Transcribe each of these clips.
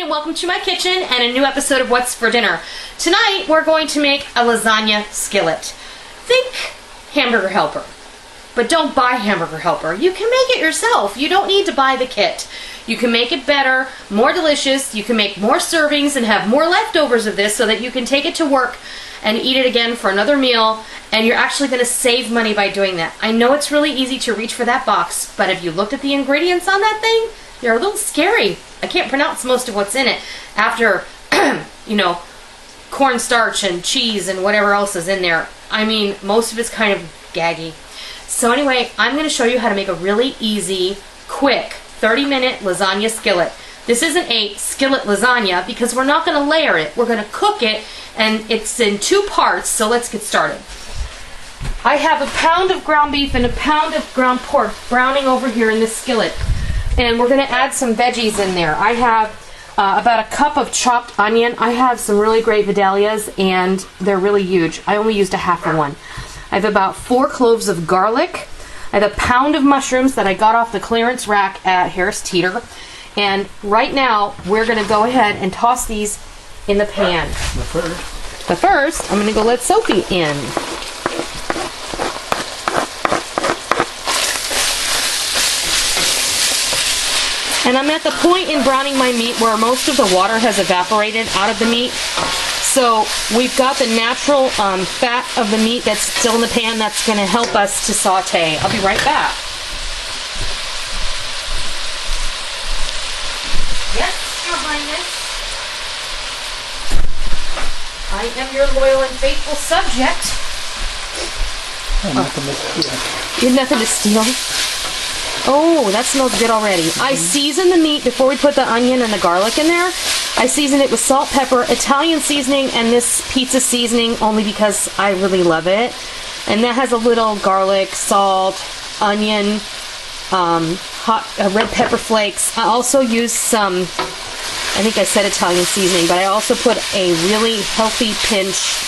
and welcome to my kitchen and a new episode of What's for Dinner. Tonight we're going to make a lasagna skillet. Think hamburger helper, but don't buy hamburger helper. You can make it yourself. You don't need to buy the kit. You can make it better, more delicious. You can make more servings and have more leftovers of this so that you can take it to work and eat it again for another meal, and you're actually going to save money by doing that. I know it's really easy to reach for that box, but if you looked at the ingredients on that thing, they're a little scary. I can't pronounce most of what's in it after, you know, cornstarch and cheese and whatever else is in there. I mean, most of it's kind of gaggy. So anyway, I'm going to show you how to make a really easy, quick, 30-minute lasagna skillet. This isn't a skillet lasagna because we're not going to layer it. We're going to cook it, and it's in 2 parts, so let's get started. I have a pound of ground beef and a pound of ground pork browning over here in this skillet. And we're going to add some veggies in there. I have about a cup of chopped onion. I have some really great Vidalias, and they're really huge. I only used a half of one. I have about 4 cloves of garlic. I have a pound of mushrooms that I got off the clearance rack at Harris Teeter. And right now, we're going to go ahead and toss these in the pan. But first, I'm going to go let Sophie in. And I'm at the point in browning my meat where most of the water has evaporated out of the meat. So we've got the natural fat of the meat that's still in the pan that's going to help us to saute. I'll be right back. Yes, Your Highness. I am your loyal and faithful subject. Nothing to steal. You have nothing to steal? Oh, that smells good already. I season the meat before we put the onion and the garlic in there. I season it with salt, pepper, Italian seasoning, and this pizza seasoning only because I really love it. And that has a little garlic, salt, onion, hot red pepper flakes. I also use some, I think I said Italian seasoning, but I also put a really healthy pinch,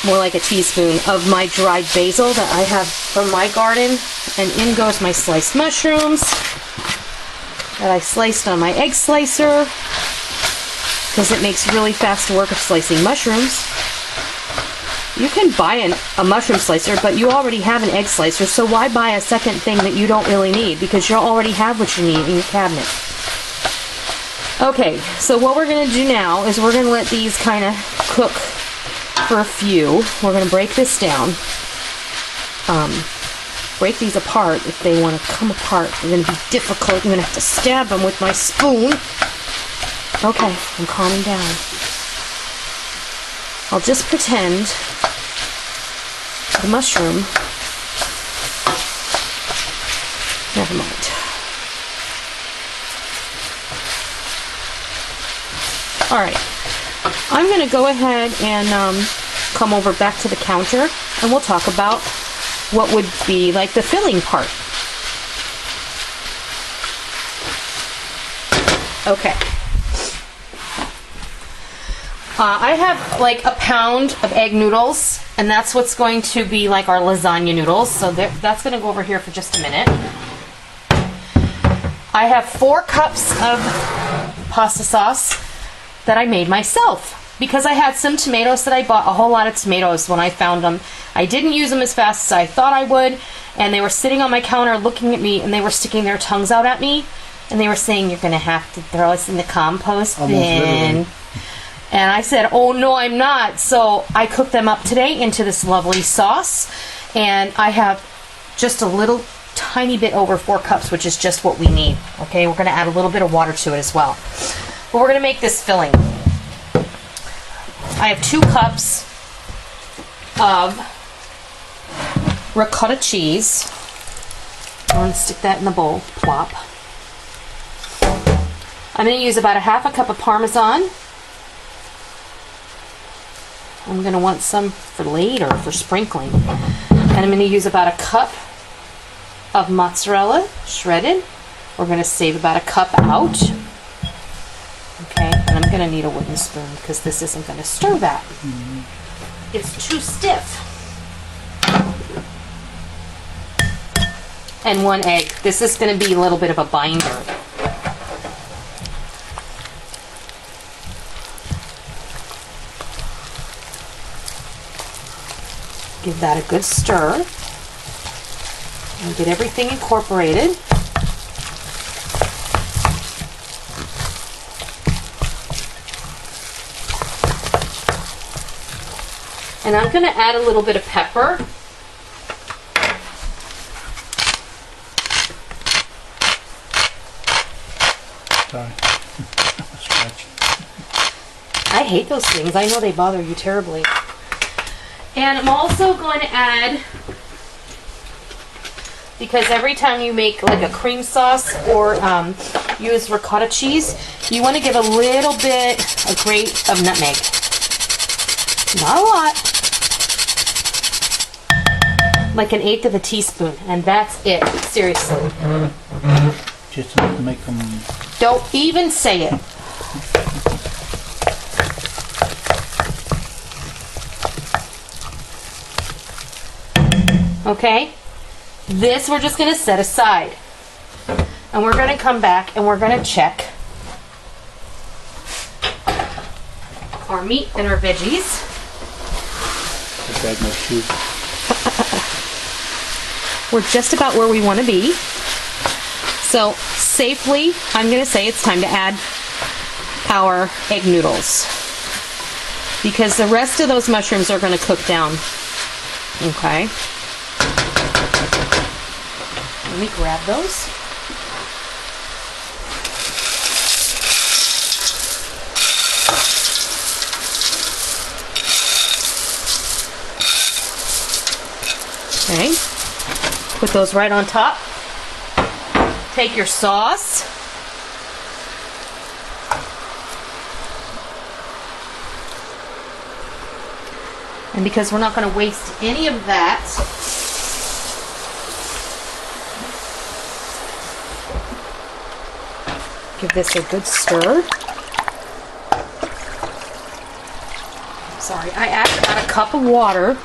more like a teaspoon, of my dried basil that I have from my garden. And in goes my sliced mushrooms that I sliced on my egg slicer because it makes really fast work of slicing mushrooms. You can buy a mushroom slicer, but you already have an egg slicer, so why buy a second thing that you don't really need because you already have what you need in your cabinet. Okay, so what we're going to do now is we're going to let these kind of cook for a few. We're going to break this down. Break these apart if they want to come apart. They're going to be difficult. I'm going to have to stab them with my spoon. Okay, I'm calming down. I'll just pretend the mushroom. Never mind. Alright. I'm going to go ahead and come over back to the counter and we'll talk about what would be like the filling part. Okay. I have like a pound of egg noodles, and that's what's going to be like our lasagna noodles. So that's going to go over here for just a minute. I have 4 cups of pasta sauce that I made myself because I had some tomatoes that I bought, a whole lot of tomatoes when I found them. I didn't use them as fast as I thought I would, and they were sitting on my counter looking at me, and they were sticking their tongues out at me, and they were saying, "You're going to have to throw us in the compost bin." And I said, "Oh no, I'm not." So I cooked them up today into this lovely sauce, and I have just a little tiny bit over 4 cups, which is just what we need. Okay, we're going to add a little bit of water to it as well. But we're going to make this filling. I have 2 cups of ricotta cheese. I'm going to stick that in the bowl. Plop. I'm going to use about a half a cup of Parmesan. I'm going to want some for later for sprinkling. And I'm going to use about a cup of mozzarella shredded. We're going to save about a cup out. Okay, and I'm going to need a wooden spoon because this isn't going to stir that. It's too stiff. And 1 egg. This is going to be a little bit of a binder. Give that a good stir. And get everything incorporated. And I'm going to add a little bit of pepper. Sorry. I hate those things. I know they bother you terribly. And I'm also going to add, because every time you make like a cream sauce or use ricotta cheese, you want to give a little bit, a grate of nutmeg. Not a lot. Like 1/8 of a teaspoon, and that's it. Seriously. Just enough to make them... Don't even say it. Okay? This we're just going to set aside. And we're going to come back and we're going to check our meat and our veggies. I grabbed my shoes. We're just about where we want to be. So safely, I'm going to say it's time to add our egg noodles, because the rest of those mushrooms are going to cook down. Okay. Let me grab those. Okay. Put those right on top. Take your sauce. And because we're not going to waste any of that, give this a good stir. Sorry, I added about a cup of water.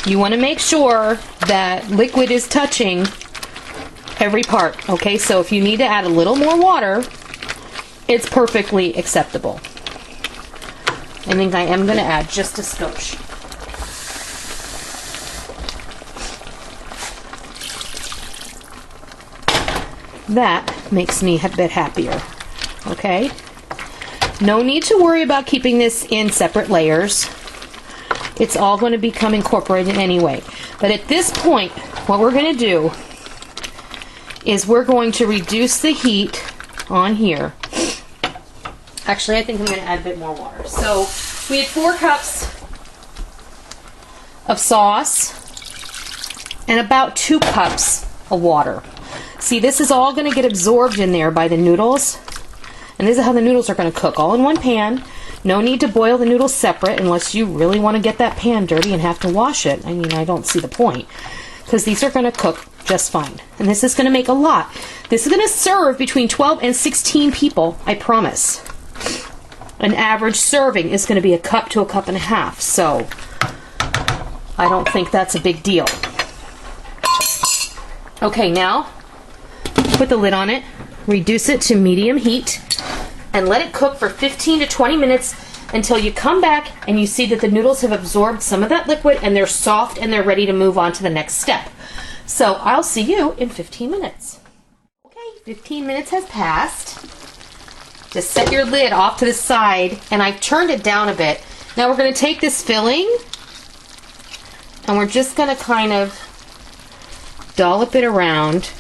You want to make sure that liquid is touching every part, okay? So if you need to add a little more water, it's perfectly acceptable. I think I am going to add just a skosh. That makes me a bit happier, okay? No need to worry about keeping this in separate layers. It's all going to become incorporated anyway. But at this point, what we're going to do is we're going to reduce the heat on here. Actually, I think I'm going to add a bit more water. So we had 4 cups of sauce and about 2 cups of water. See, this is all going to get absorbed in there by the noodles. And this is how the noodles are going to cook, all in one pan. No need to boil the noodles separate unless you really want to get that pan dirty and have to wash it. I mean, I don't see the point, because these are going to cook just fine. And this is going to make a lot. This is going to serve between 12 and 16 people, I promise. An average serving is going to be a cup to a cup and a half, so I don't think that's a big deal. Okay, now put the lid on it, reduce it to medium heat, and let it cook for 15 to 20 minutes until you come back and you see that the noodles have absorbed some of that liquid and they're soft and they're ready to move on to the next step. So I'll see you in 15 minutes. Okay, 15 minutes has passed. Just set your lid off to the side, and I've turned it down a bit. Now we're going to take this filling and we're just going to kind of dollop it around.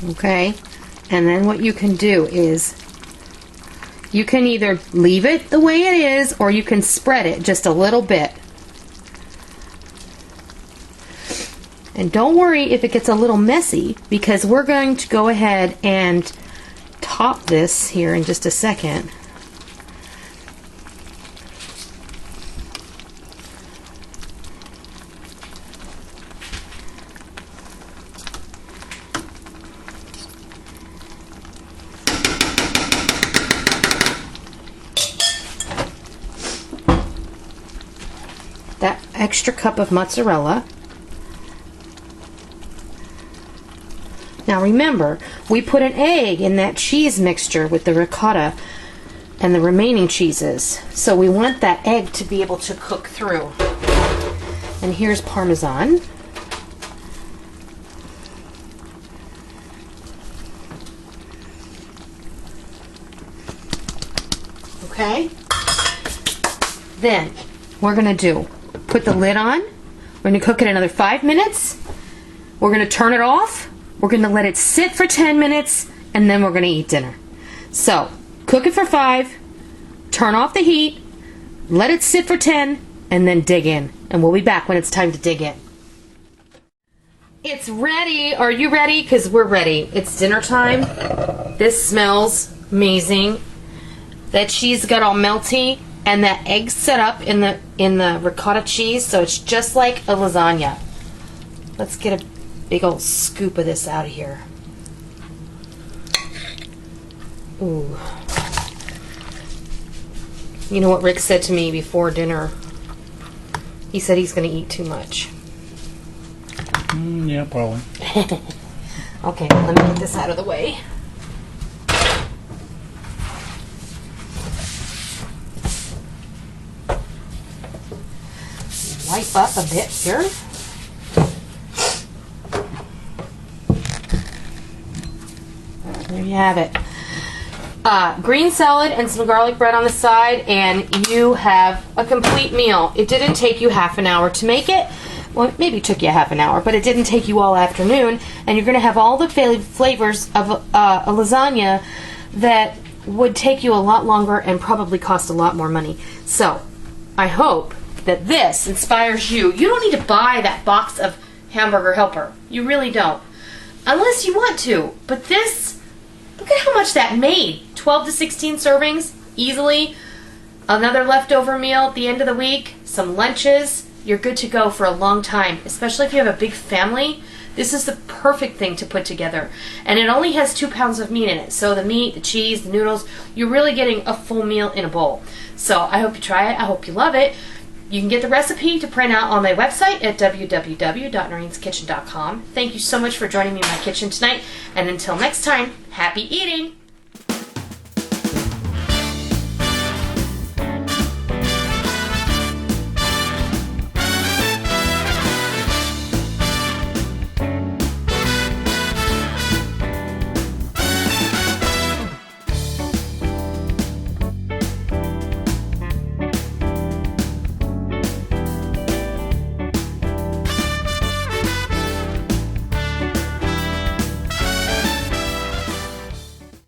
Okay? And then what you can do is you can either leave it the way it is or you can spread it just a little bit. And don't worry if it gets a little messy, because we're going to go ahead and top this here in just a second. That extra cup of mozzarella. Now remember, we put an egg in that cheese mixture with the ricotta and the remaining cheeses. So we want that egg to be able to cook through. And here's Parmesan. Okay? Then we're going to put the lid on. We're going to cook it another 5 minutes. We're going to turn it off. We're going to let it sit for 10 minutes, and then we're going to eat dinner. So, cook it for 5, turn off the heat, let it sit for 10, and then dig in. And we'll be back when it's time to dig in. It's ready. Are you ready? Because we're ready. It's dinner time. This smells amazing. That cheese got all melty, and that egg set up in the ricotta cheese, so it's just like a lasagna. Let's get a big old scoop of this out of here. Ooh. You know what Rick said to me before dinner? He said he's going to eat too much. Yeah, probably. Okay, let me get this out of the way. Wipe up a bit here. There you have it. Green salad and some garlic bread on the side, and you have a complete meal. It didn't take you half an hour to make it. Well, maybe it took you half an hour, but it didn't take you all afternoon, and you're going to have all the flavors of a lasagna that would take you a lot longer and probably cost a lot more money. So, I hope that this inspires you. You don't need to buy that box of Hamburger Helper. You really don't. Unless you want to. But this, look at how much that made. 12 to 16 servings, easily. Another leftover meal at the end of the week. Some lunches. You're good to go for a long time. Especially if you have a big family. This is the perfect thing to put together. And it only has 2 pounds of meat in it. So the meat, the cheese, the noodles, you're really getting a full meal in a bowl. So I hope you try it. I hope you love it. You can get the recipe to print out on my website at www.noreenskitchen.com. Thank you so much for joining me in my kitchen tonight. And until next time, happy eating!